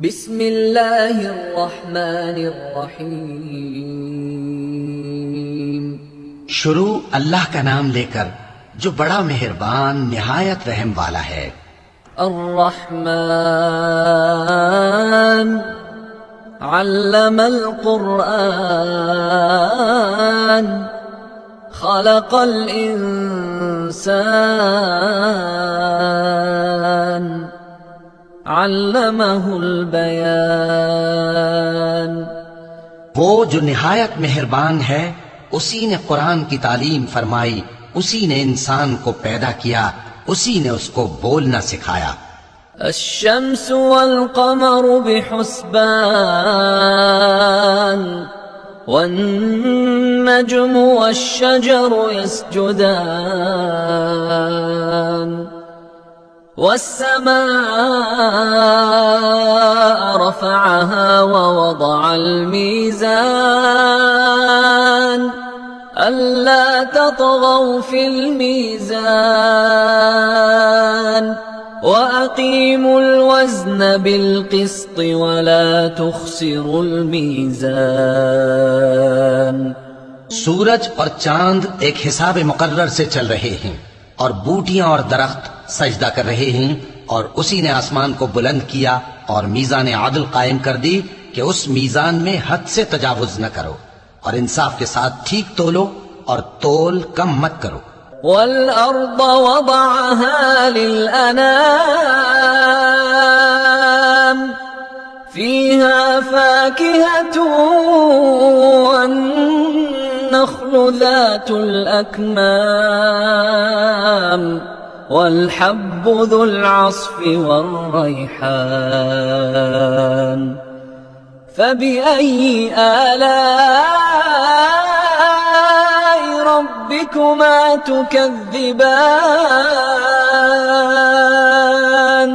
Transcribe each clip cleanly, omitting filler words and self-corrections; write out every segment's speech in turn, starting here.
بسم اللہ الرحمن الرحیم۔ شروع اللہ کا نام لے کر جو بڑا مہربان نہایت رحم والا ہے۔ الرحمن علم القرآن خلق الانسان علمہ البیان۔ وہ جو نہایت مہربان ہے اسی نے قرآن کی تعلیم فرمائی، اسی نے انسان کو پیدا کیا، اسی نے اس کو بولنا سکھایا۔ الشمس والقمر بحسبان والنجم والشجر يسجدان والسماء رفعها ووضع الميزان ألا تطغوا في الميزان وأقيموا الوزن بالقسط ولا تخسروا الميزان۔ سورج اور چاند ایک حساب مقرر سے چل رہے ہیں، اور بوٹیاں اور درخت سجدہ کر رہے ہیں، اور اسی نے آسمان کو بلند کیا اور میزان عدل قائم کر دی کہ اس میزان میں حد سے تجاوز نہ کرو، اور انصاف کے ساتھ ٹھیک تولو اور تول کم مت کرو۔ والأرض وضعها للأنام فيها فاكهة والنخل ذات الأكمام والحب ذو العصف والريحان فبأي آلاء ربكما تكذبان۔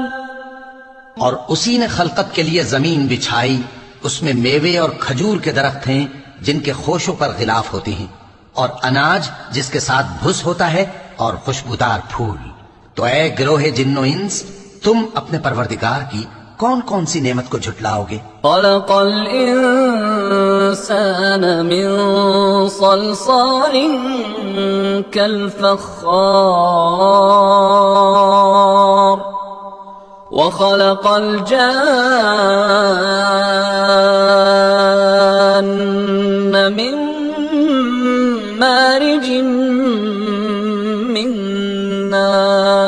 اور اسی نے خلقت کے لیے زمین بچھائی، اس میں میوے اور کھجور کے درخت ہیں جن کے خوشوں پر غلاف ہوتی ہیں، اور اناج جس کے ساتھ بھس ہوتا ہے، اور خوشبودار پھول۔ تو اے گروہ جن و انس، تم اپنے پروردگار کی کون کون سی نعمت کو جھٹلاؤ گے؟ خلق الانسان من صلصال كالفخار وخلق الجان من مارج من نار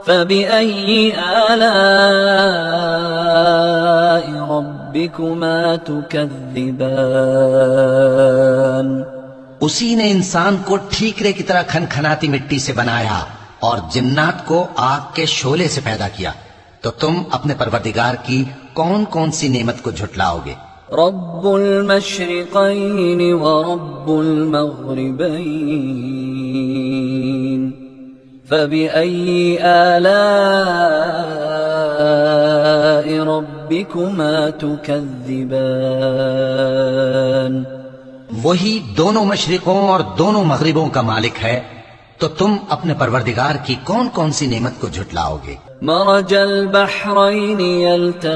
فبأي آلاء ربكما تكذبان۔ اسی نے انسان کو ٹھیکرے کی طرح کھنکھناتی مٹی سے بنایا اور جنات کو آگ کے شعلے سے پیدا کیا، تو تم اپنے پروردگار کی کون کون سی نعمت کو جھٹلاؤ گے؟ رب المشرقین ورب المغربین فبأي آلاء ربكما تكذبان۔ وہی دونوں مشرقوں اور دونوں مغربوں کا مالک ہے، تو تم اپنے پروردگار کی کون کون سی نعمت کو جھٹلاؤ گے؟ مرج البحرین یلتقیان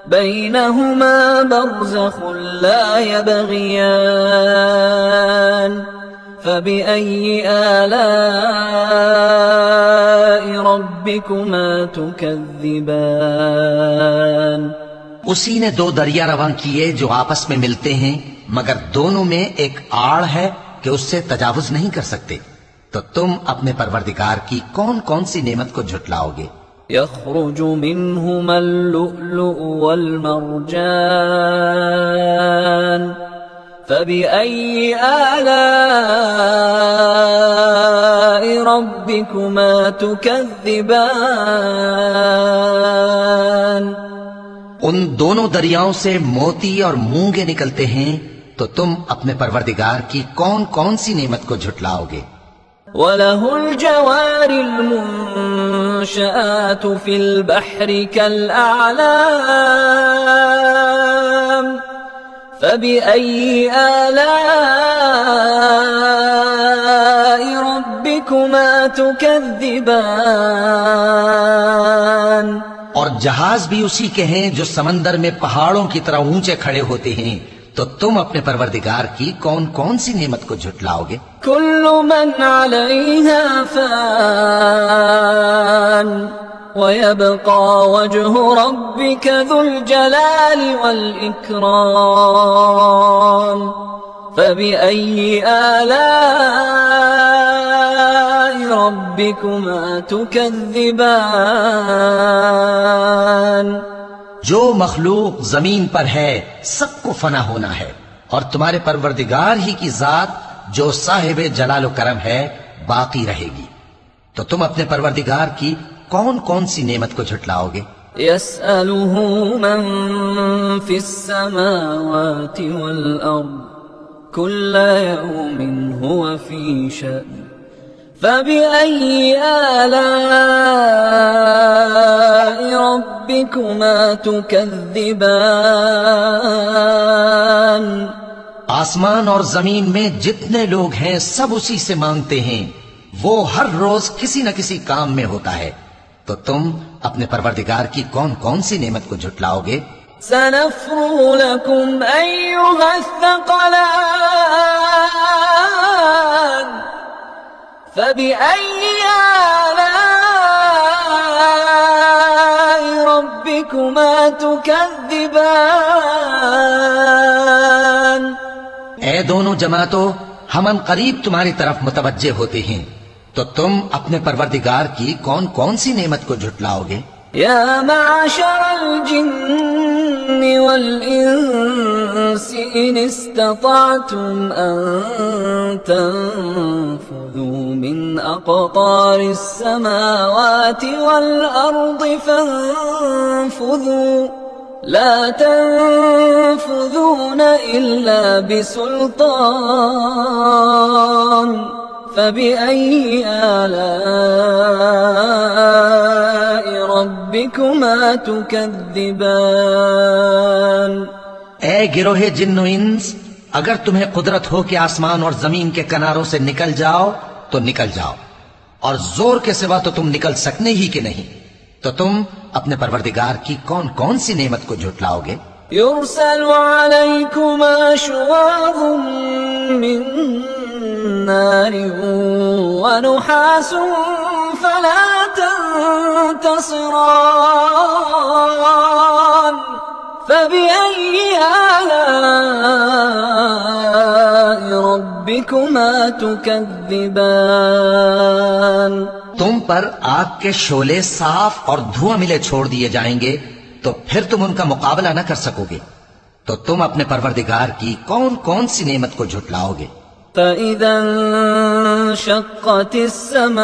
بینہما برزخ لا یبغیان فبأي آلاء ربكما تكذبان۔ اسی نے دو دریا رواں کیے جو آپس میں ملتے ہیں، مگر دونوں میں ایک آڑ ہے کہ اس سے تجاوز نہیں کر سکتے، تو تم اپنے پروردگار کی کون کون سی نعمت کو جھٹلاؤ گے؟ يخرج منهما اللؤلؤ والمرجان فبأي آلاء ربكما تكذبان۔ ان دونوں دریاؤں سے موتی اور مونگے نکلتے ہیں، تو تم اپنے پروردگار کی کون کون سی نعمت کو جھٹلاؤ گے؟ وَلَهُ الْجَوَارِ الْمُنشَآتُ فِي الْبَحْرِ كَالْأَعْلَامِ فَبِأَيِّ آلَاءِ رَبِّكُمَا ربكما تكذبان اور جہاز بھی اسی کے ہیں جو سمندر میں پہاڑوں کی طرح اونچے کھڑے ہوتے ہیں، تو تم اپنے پروردگار کی کون کون سی نعمت کو جھٹلاؤ گے؟ كل من عليها فان ويبقى وجه ربك ذو الجلال والإكرام فبأي آلاء ربكما تكذبان جو مخلوق زمین پر ہے سب کو فنا ہونا ہے، اور تمہارے پروردگار ہی کی ذات جو صاحب جلال و کرم ہے باقی رہے گی، تو تم اپنے پروردگار کی کون کون سی نعمت کو جھٹلاؤ گے؟ يسأله من في السماوات والأرض كل يوم هو في شأن فبأي آلاء ربكما تكذبان آسمان اور زمین میں جتنے لوگ ہیں سب اسی سے مانگتے ہیں، وہ ہر روز کسی نہ کسی کام میں ہوتا ہے، تو تم اپنے پروردگار کی کون کون سی نعمت کو جھٹلاؤ گے؟ سنفرغ لكم أيها الثقلان فبأي آلاء ربكما تكذبان اے دونوں جماعتوں، ہم ان قریب تمہاری طرف متوجہ ہوتے ہیں، تو تم اپنے پروردگار کی کون کون سی نعمت کو جھٹلاؤ گے؟ يا معشر الجن والإنس إن استطعتم أن تنفذوا من أقطار السماوات والأرض فانفذوا لا تنفذون إلا بسلطان فبأي آلاء ربكما تكذبان اے گروہ جن و انس، اگر تمہیں قدرت ہو کہ آسمان اور زمین کے کناروں سے نکل جاؤ تو نکل جاؤ، اور زور کے سوا تو تم نکل سکنے ہی کہ نہیں، تو تم اپنے پروردگار کی کون کون سی نعمت کو جھٹلاؤ گے؟ يرسل عليكما شواظ من نار ونحاس فلا تنتصران فبأي آلاء ربكما تكذبان تم پر آگ کے شعلے صاف اور دھواں ملے چھوڑ دیے جائیں گے، تو پھر تم ان کا مقابلہ نہ کر سکو گے، تو تم اپنے پروردگار کی کون کون سی نعمت کو جھٹلاؤ گے؟ فَإِذَا انشقت السماء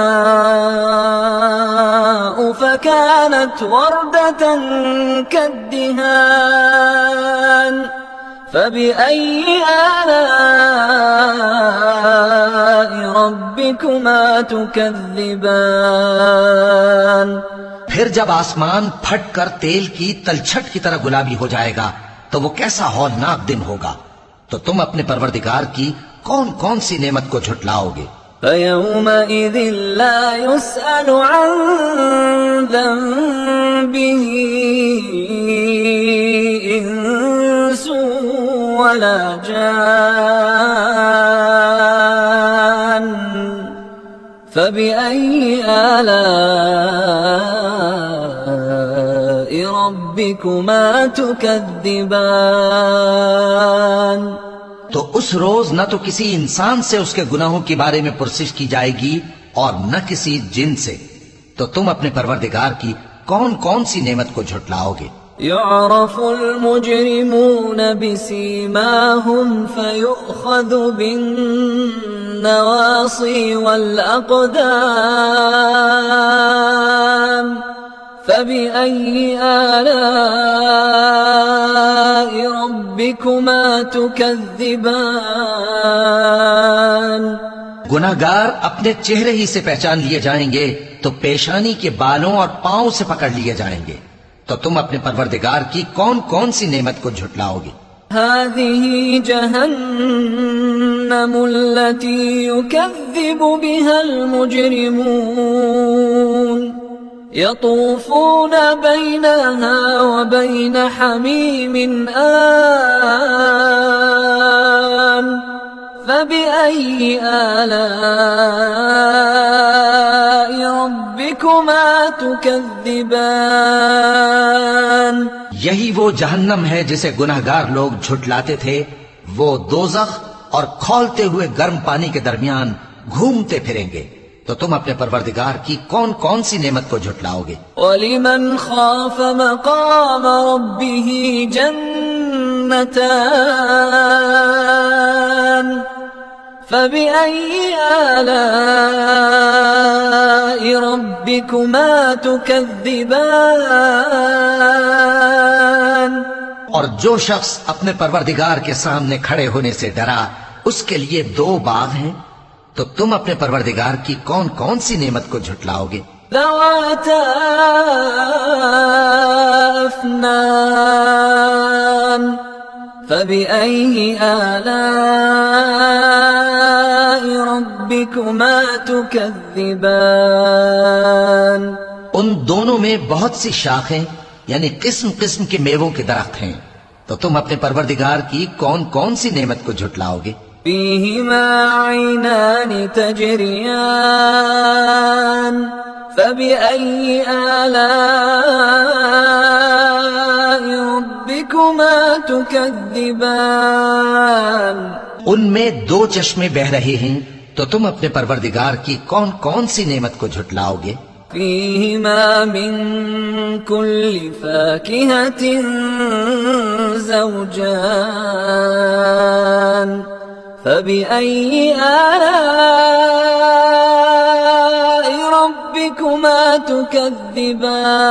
فكانت وردة كالدهان فبأي آلاء ربكما تكذبان پھر جب آسمان پھٹ کر تیل کی تلچھٹ کی طرح گلابی ہو جائے گا تو وہ کیسا ہولناک دن ہوگا، تو تم اپنے پروردگار کی کون کون سی نعمت کو جھٹلاؤ گے؟ فَيَوْمَئِذٍ لَا يُسْأَلُ عَنْ ذَنبِهِ إِنسٌ وَلَا جَانٌّ فَبِأَيِّ آلَاءِ رَبِّكُمَا تُكَذِّبَانِ تو اس روز نہ تو کسی انسان سے اس کے گناہوں کے بارے میں پرسش کی جائے گی اور نہ کسی جن سے، تو تم اپنے پروردگار کی کون کون سی نعمت کو جھٹلاؤ گے؟ يعرف المجرمون بسيماهم فيؤخذ بالنواصي والأقدام فبأي آلاء ربكما تكذبان گناہگار اپنے چہرے ہی سے پہچان لیے جائیں گے تو پیشانی کے بالوں اور پاؤں سے پکڑ لیے جائیں گے، تو تم اپنے پروردگار کی کون کون سی نعمت کو جھٹلاؤ گے؟ هذه جهنم التي يكذب بها المجرمون يطوفون بينها وبين حميم آن فبأي آلاء ربكما تكذبان یہی وہ جہنم ہے جسے گناہگار لوگ جھٹلاتے تھے، وہ دوزخ اور کھولتے ہوئے گرم پانی کے درمیان گھومتے پھریں گے، تو تم اپنے پروردگار کی کون کون سی نعمت کو جھٹلاؤ گے؟ وَلِمَنْ خَافَ مَقَامَ رَبِّهِ جَنَّتَانِ فَبِأَيِّ آلَاءِ رَبِّكُمَا تُكَذِّبَانِ اور جو شخص اپنے پروردگار کے سامنے کھڑے ہونے سے ڈرا، اس کے لیے 2 باغ ہیں، تو تم اپنے پروردگار کی کون کون سی نعمت کو جھٹلاؤ گے؟ ذواتا افنان فبأي آلاء ربكما تكذبان ان دونوں میں بہت سی شاخیں یعنی قسم قسم کے میووں کے درخت ہیں، تو تم اپنے پروردگار کی کون کون سی نعمت کو جھٹلاؤ گے؟ فيهما عينان تجريان فبأي آلاء ربكما تكذبان ان میں 2 چشمے بہ رہے ہیں، تو تم اپنے پروردگار کی کون کون سی نعمت کو جھٹلاؤ گے؟ فيهما من كل فاكهة زوجان فبأي آلاء ربكما تكذبان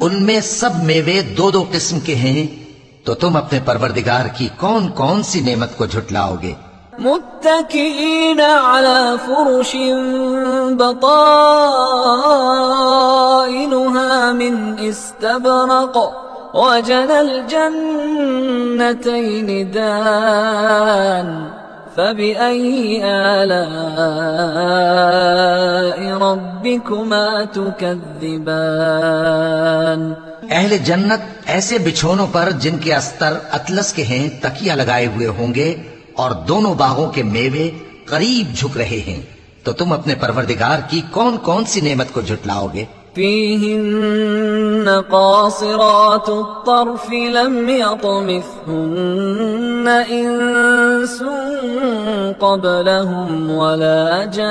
ان میں سب میوے 2 قسم کے ہیں، تو تم اپنے پروردگار کی کون کون سی نعمت کو جھٹلاؤ گے؟ متكئين على فرش بطائنها من استبرق وجنى الجنتين دان فبأي آلاء ربكما تكذبان اہل جنت ایسے بچھونوں پر جن کے استر اطلس کے ہیں تکیہ لگائے ہوئے ہوں گے، اور دونوں باغوں کے میوے قریب جھک رہے ہیں، تو تم اپنے پروردگار کی کون کون سی نعمت کو جھٹلاؤ گے؟ فيهن قاصرات الطرف لم يطمثهن إنس قبلهم ولا جان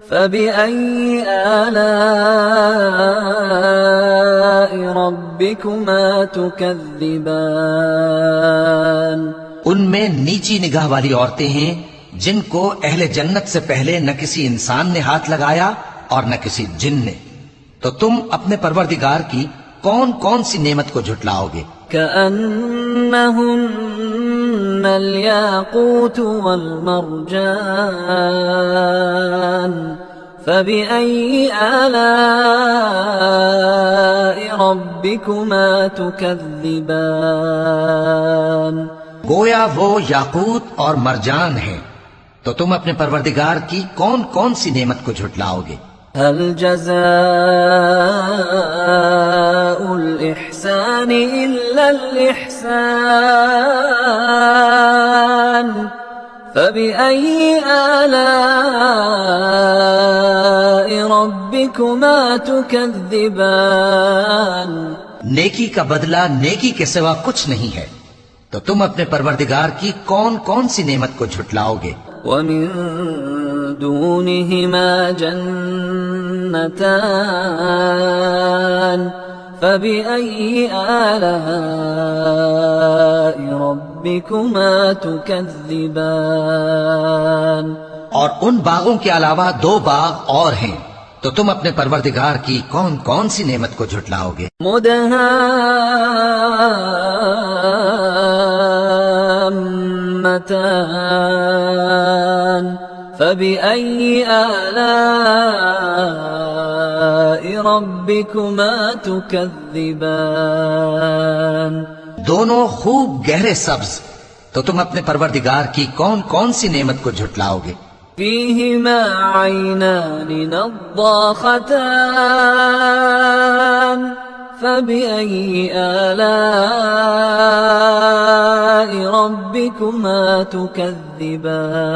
فبأي آلاء ربكما تكذبان ان میں نیچی نگاہ والی عورتیں ہیں جن کو اہل جنت سے پہلے نہ کسی انسان نے ہاتھ لگایا اور نہ کسی جن نے، تو تم اپنے پروردگار کی کون کون سی نعمت کو جھٹلاؤ گے؟ كأنهن الياقوت والمرجان فبأي آلاء ربكما تكذبان گویا وہ یاقوت اور مرجان ہیں، تو تم اپنے پروردگار کی کون کون سی نعمت کو جھٹلاؤ گے؟ هل جزاء الإحسان إلا الإحسان فبأي آلاء ربكما تكذبان نیکی کا بدلہ نیکی کے سوا کچھ نہیں ہے، تو تم اپنے پروردگار کی کون کون سی نعمت کو جھٹلاؤ گے؟ ومن دونهما جنتان فبأي آلاء ربكما تكذبان اور ان باغوں کے علاوہ 2 باغ اور ہیں، تو تم اپنے پروردگار کی کون کون سی نعمت کو جھٹلاؤ گے؟ مدهامتان فبأي آلاء ربكما تكذبان دونوں خوب گہرے سبز، تو تم اپنے پروردگار کی کون کون سی نعمت کو جھٹلاؤ گے؟ فيهما عينان نضاختان فبأي آلاء ربكما تكذبان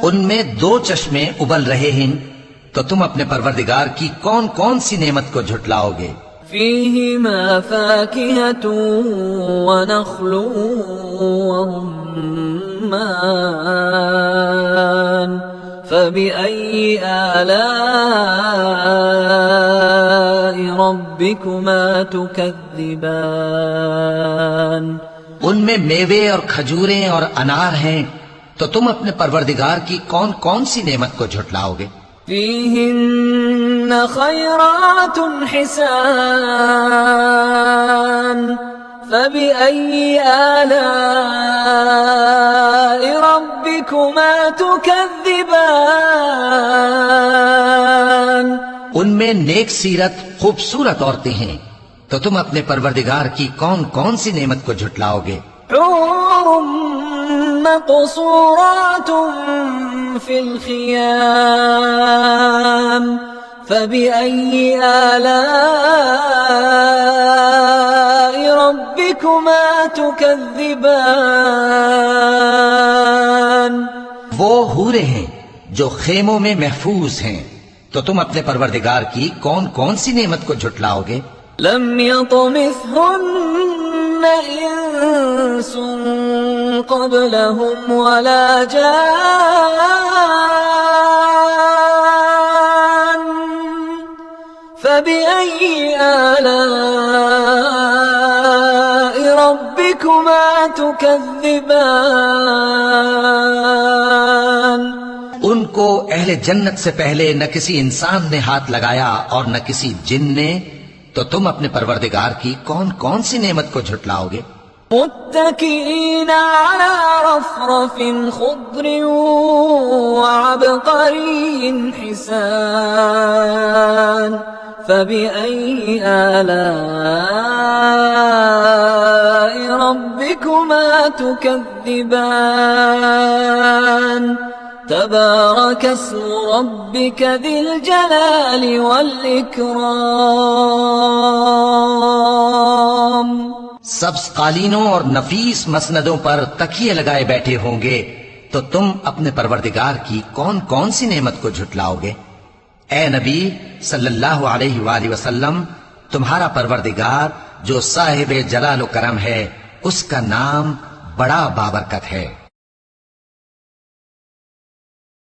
ان میں دو چشمے ابل رہے ہیں، تو تم اپنے پروردگار کی کون کون سی نعمت کو جھٹلاؤ گے؟ فيهما فاكهة ونخل ورمان فبأي آلاء ربكما تكذبان ان میں میوے اور کھجوریں اور انار ہیں، تو تم اپنے پروردگار کی کون کون سی نعمت کو جھٹلاؤ گے؟ فيهن خيرات حسان فبأي آلاء ربكما تكذبان ان میں نیک سیرت خوبصورت عورتیں ہیں، تو تم اپنے پروردگار کی کون کون سی نعمت کو جھٹلاؤ گے؟ حور مقصورات في الخيام فبأي آلاء ربكما تكذبان وہ حوریں ہیں جو خیموں میں محفوظ ہیں، تو تم اپنے پروردگار کی کون کون سی نعمت کو جھٹلاؤ گے؟ لم يطمثهن إنس قبلهم ولا جان فبأي آلاء ربكما تكذبان ان کو اہل جنت سے پہلے نہ کسی انسان نے ہاتھ لگایا اور نہ کسی جن نے، تو تم اپنے پروردگار کی کون کون سی نعمت کو جھٹلاؤ گے؟ متكئين على رفرف خضر وعبقري حسان فبأي آلاء ربكما تكذبان تبارك اسم ربك ذي الجلال والإكرام سبز قالینوں اور نفیس مسندوں پر تکیے لگائے بیٹھے ہوں گے، تو تم اپنے پروردگار کی کون کون سی نعمت کو جھٹلاؤ گے؟ اے نبی صلی اللہ علیہ وآلہ وسلم، تمہارا پروردگار جو صاحب جلال و کرم ہے، اس کا نام بڑا بابرکت ہے۔